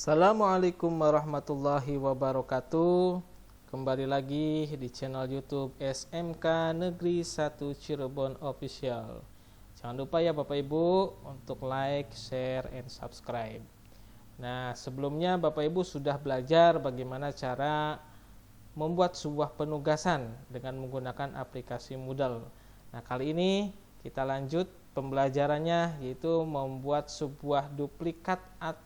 Assalamualaikum warahmatullahi wabarakatuh. Kembali lagi di channel YouTube SMK Negeri 1 Cirebon Official. Jangan lupa ya Bapak Ibu untuk like, share, and subscribe. Nah, sebelumnya Bapak Ibu sudah belajar bagaimana cara membuat sebuah penugasan dengan menggunakan aplikasi Moodle. Nah, kali ini kita lanjut pembelajarannya, yaitu membuat sebuah duplikat atau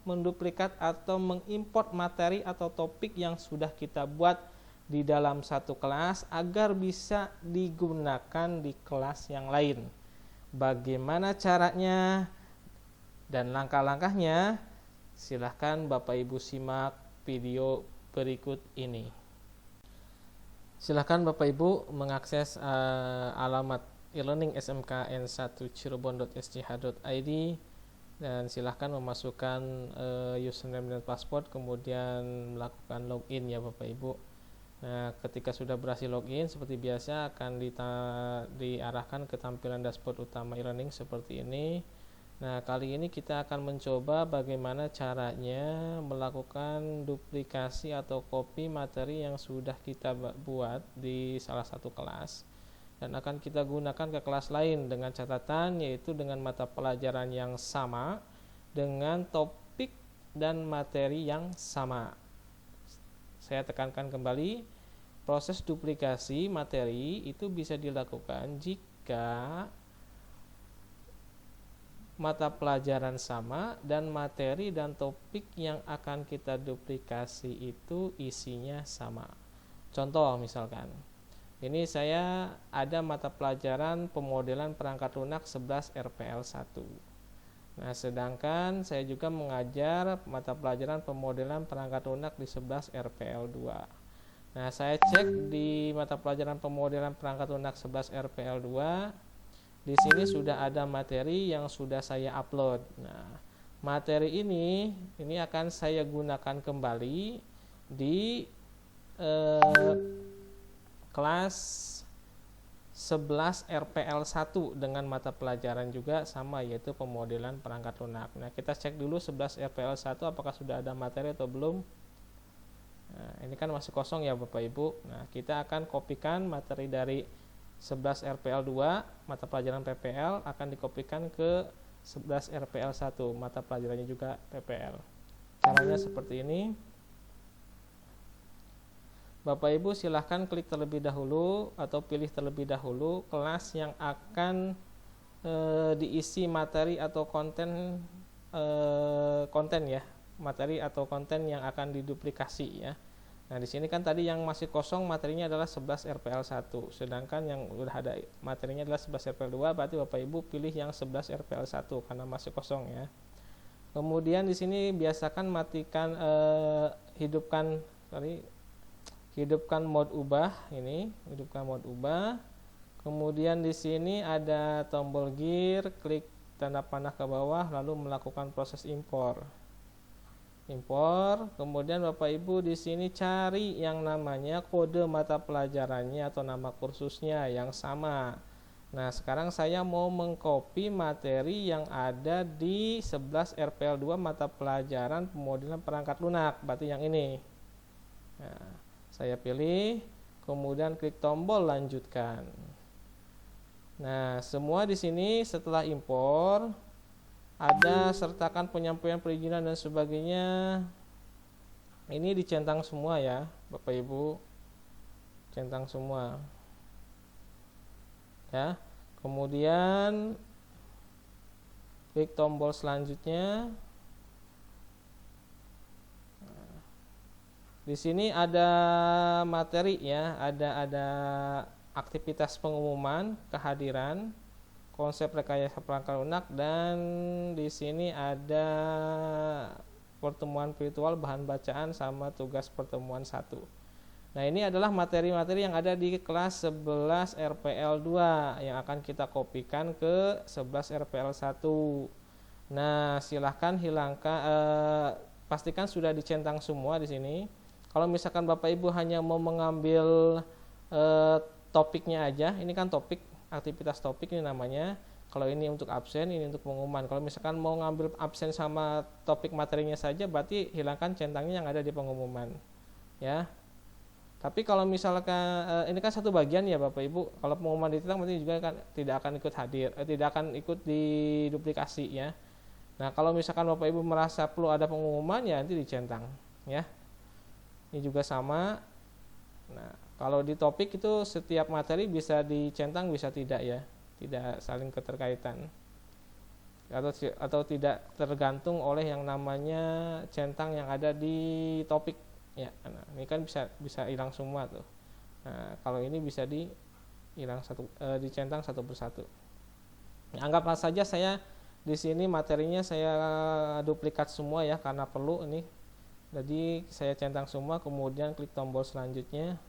menduplikat atau mengimport materi atau topik yang sudah kita buat di dalam satu kelas agar bisa digunakan di kelas yang lain. Bagaimana caranya dan langkah-langkahnya? Silahkan Bapak Ibu simak video berikut ini. Silahkan Bapak Ibu mengakses alamat e-learning smkn1cirebon.sch.id dan silahkan memasukkan username dan password, kemudian melakukan login ya Bapak Ibu. Nah, ketika sudah berhasil login, seperti biasa akan diarahkan ke tampilan dashboard utama e-learning seperti ini. Nah, kali ini kita akan mencoba bagaimana caranya melakukan duplikasi atau copy materi yang sudah kita buat di salah satu kelas dan akan kita gunakan ke kelas lain dengan catatan, yaitu dengan mata pelajaran yang sama, dengan topik dan materi yang sama. Saya tekankan kembali, proses duplikasi materi itu bisa dilakukan jika mata pelajaran sama dan materi dan topik yang akan kita duplikasi itu isinya sama. Contoh misalkan, ini saya ada mata pelajaran pemodelan perangkat lunak 11 RPL 1. Nah, sedangkan saya juga mengajar mata pelajaran pemodelan perangkat lunak di 11 RPL 2. Nah, saya cek di mata pelajaran pemodelan perangkat lunak 11 RPL 2. Di sini sudah ada materi yang sudah saya upload. Nah, materi ini akan saya gunakan kembali di kelas 11 RPL 1 dengan mata pelajaran juga sama, yaitu pemodelan perangkat lunak. Nah, kita cek dulu 11 RPL 1 apakah sudah ada materi atau belum. Nah, ini kan masih kosong ya Bapak Ibu. Nah, kita akan kopikan materi dari 11 RPL 2 mata pelajaran PPL akan dikopikan ke 11 RPL 1 mata pelajarannya juga PPL. Caranya seperti ini. Bapak Ibu silahkan klik terlebih dahulu atau pilih terlebih dahulu kelas yang akan diisi materi atau konten ya, materi atau konten yang akan diduplikasi ya. Nah, di sini kan tadi yang masih kosong materinya adalah 11 RPL 1, sedangkan yang udah ada materinya adalah 11 RPL 2, berarti Bapak Ibu pilih yang 11 RPL 1 karena masih kosong ya. Kemudian di sini biasakan matikan hidupkan mode ubah ini, hidupkan mode ubah. Kemudian di sini ada tombol gear, klik tanda panah ke bawah lalu melakukan proses impor. Kemudian Bapak Ibu di sini cari yang namanya kode mata pelajarannya atau nama kursusnya yang sama. Nah, sekarang saya mau mengcopy materi yang ada di 11 RPL 2 mata pelajaran pemodelan perangkat lunak, berarti yang ini. Nah, saya pilih, kemudian klik tombol lanjutkan. Nah, semua di sini setelah impor ada sertakan penyampaian perizinan dan sebagainya. Ini dicentang semua ya, Bapak Ibu. Centang semua. Ya. Kemudian klik tombol selanjutnya. Di sini ada materi ya, ada aktivitas pengumuman, kehadiran, konsep rekayasa perangkat lunak, dan di sini ada pertemuan virtual, bahan bacaan sama tugas pertemuan 1. Nah, ini adalah materi-materi yang ada di kelas 11 RPL 2 yang akan kita kopikan ke 11 RPL 1. Nah, silahkan pastikan sudah dicentang semua di sini. Kalau misalkan Bapak Ibu hanya mau mengambil topiknya aja, ini kan topik, aktivitas topik ini namanya. Kalau ini untuk absen, ini untuk pengumuman. Kalau misalkan mau ngambil absen sama topik materinya saja, berarti hilangkan centangnya yang ada di pengumuman, ya. Tapi kalau misalkan ini kan satu bagian ya Bapak Ibu, kalau pengumuman ditentang berarti juga kan tidak akan ikut hadir, tidak akan ikut diduplikasi ya. Nah kalau misalkan Bapak Ibu merasa perlu ada pengumuman ya nanti dicentang ya. Ini juga sama. Nah kalau di topik itu setiap materi bisa dicentang bisa tidak ya, tidak saling keterkaitan atau tidak tergantung oleh yang namanya centang yang ada di topik ya. Nah, ini kan bisa hilang semua tuh. Nah, kalau ini bisa dicentang satu persatu. Nah, anggaplah saja saya di sini materinya saya duplikat semua ya karena perlu ini. Jadi saya centang semua, kemudian klik tombol selanjutnya.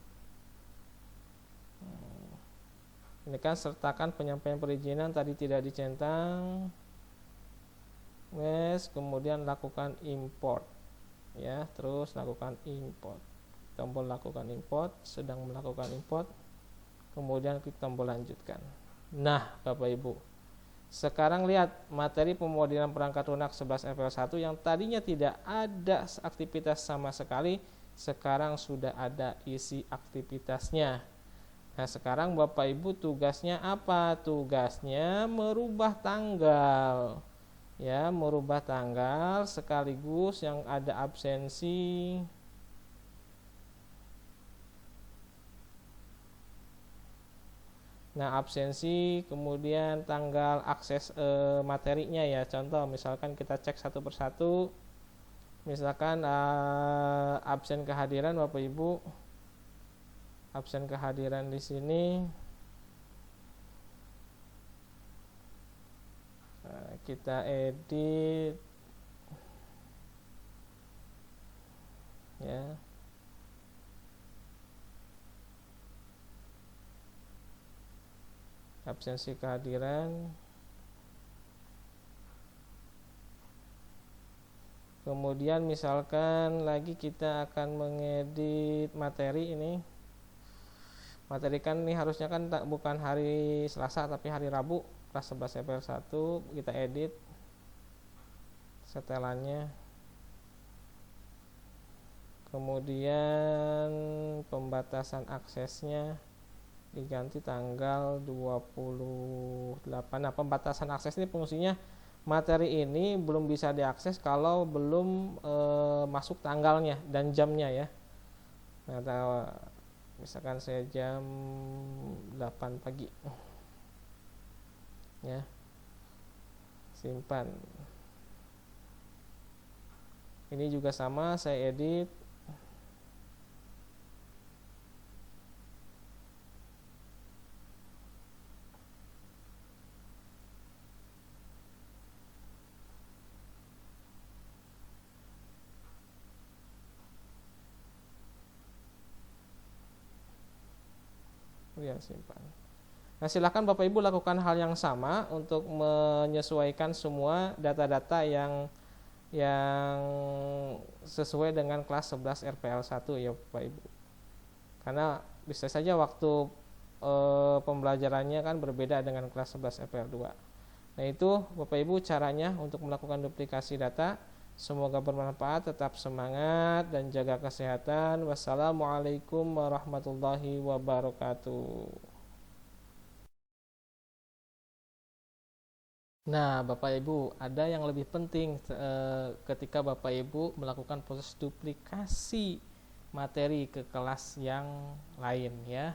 Ini kan sertakan penyampaian perizinan tadi tidak dicentang. Kemudian lakukan import. Ya, terus lakukan import. Tombol lakukan import, sedang melakukan import. Kemudian klik tombol lanjutkan. Nah, Bapak Ibu. Sekarang lihat materi pemodelan perangkat lunak 11 FL1 yang tadinya tidak ada aktivitas sama sekali, sekarang sudah ada isi aktivitasnya. Nah, sekarang Bapak Ibu tugasnya apa? Tugasnya merubah tanggal. Ya, merubah tanggal sekaligus yang ada absensi. Nah, absensi kemudian tanggal akses materinya ya. Contoh misalkan kita cek satu persatu. Misalkan absen kehadiran Bapak Ibu. Absen kehadiran di sini. Nah, kita edit ya. Absensi kehadiran. Kemudian misalkan lagi kita akan mengedit materi ini. Materi kan ini harusnya kan bukan hari Selasa tapi hari Rabu, kelas 11 FL1. Kita edit setelannya. Kemudian pembatasan aksesnya diganti tanggal 28. Nah, pembatasan akses ini fungsinya materi ini belum bisa diakses kalau belum masuk tanggalnya dan jamnya ya. Nah, misalkan saya jam 8 pagi ya, simpan. Ini juga sama, saya edit. Ya, simpan. Nah, silakan Bapak Ibu lakukan hal yang sama untuk menyesuaikan semua data-data yang sesuai dengan kelas 11 RPL1 ya Bapak Ibu. Karena bisa saja waktu pembelajarannya kan berbeda dengan kelas 11 RPL2. Nah, itu Bapak Ibu caranya untuk melakukan duplikasi data. Semoga bermanfaat, tetap semangat dan jaga kesehatan. Wassalamualaikum warahmatullahi wabarakatuh. Nah, Bapak Ibu, ada yang lebih penting ketika Bapak Ibu melakukan proses duplikasi materi ke kelas yang lain ya.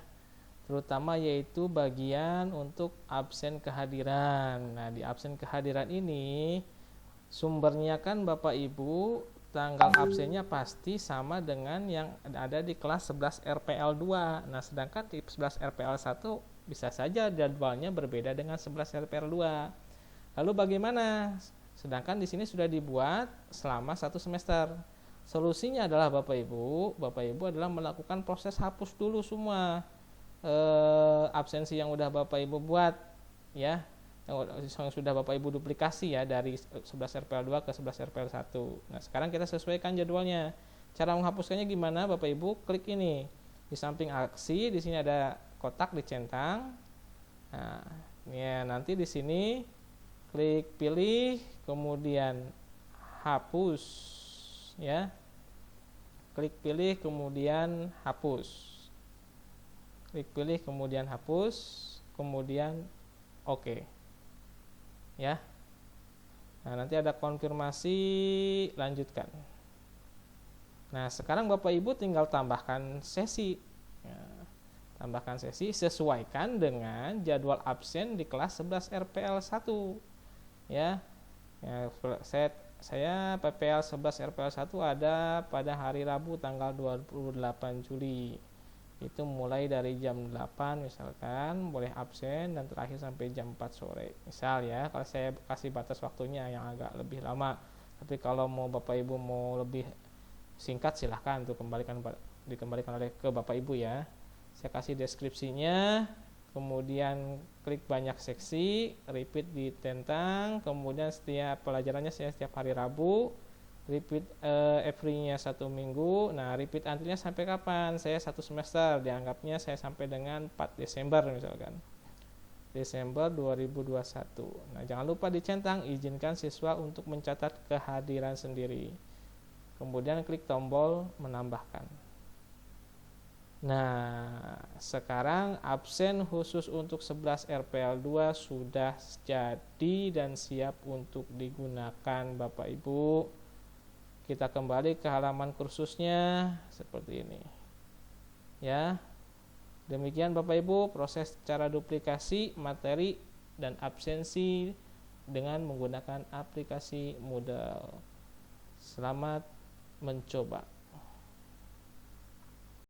Terutama yaitu bagian untuk absen kehadiran. Nah, di absen kehadiran ini sumbernya kan Bapak Ibu tanggal absennya pasti sama dengan yang ada di kelas 11 RPL2. Nah, sedangkan di 11 RPL1 bisa saja jadwalnya berbeda dengan 11 RPL2. Lalu bagaimana? Sedangkan di sini sudah dibuat selama 1 semester. Solusinya adalah Bapak Ibu adalah melakukan proses hapus dulu semua absensi yang udah Bapak Ibu buat ya. Yang sudah Bapak Ibu duplikasi ya dari 11 RPL2 ke 11 RPL1. Nah, sekarang kita sesuaikan jadwalnya. Cara menghapuskannya gimana? Bapak Ibu klik ini. Di samping aksi di sini ada kotak dicentang. Nah, Ya, nanti di sini klik pilih, kemudian hapus, ya. Klik pilih, kemudian hapus. Klik pilih, kemudian hapus, kemudian oke. Ya. Nah, nanti ada konfirmasi, lanjutkan. Nah, sekarang Bapak Ibu tinggal tambahkan sesi. Ya, tambahkan sesi, sesuaikan dengan jadwal absen di kelas 11 RPL 1. Ya. Ya, saya PPL 11 RPL 1 ada pada hari Rabu tanggal 28 Juli. Itu mulai dari jam 8 misalkan, boleh absen dan terakhir sampai jam 4 sore. Misal ya, kalau saya kasih batas waktunya yang agak lebih lama. Tapi kalau mau Bapak Ibu mau lebih singkat silahkan untuk dikembalikan oleh ke Bapak Ibu ya. Saya kasih deskripsinya, kemudian klik banyak seksi, repeat ditentang, kemudian setiap pelajarannya saya setiap hari Rabu, repeat every-nya 1 minggu. Nah, repeat until-nya sampai kapan? Saya 1 semester, dianggapnya saya sampai dengan 4 Desember misalkan. Desember 2021. Nah, jangan lupa dicentang, izinkan siswa untuk mencatat kehadiran sendiri. Kemudian klik tombol menambahkan. Nah, sekarang absen khusus untuk 11 RPL 2 sudah jadi dan siap untuk digunakan Bapak Ibu. Kita kembali ke halaman kursusnya seperti ini. Ya. Demikian Bapak Ibu proses cara duplikasi materi dan absensi dengan menggunakan aplikasi Moodle. Selamat mencoba.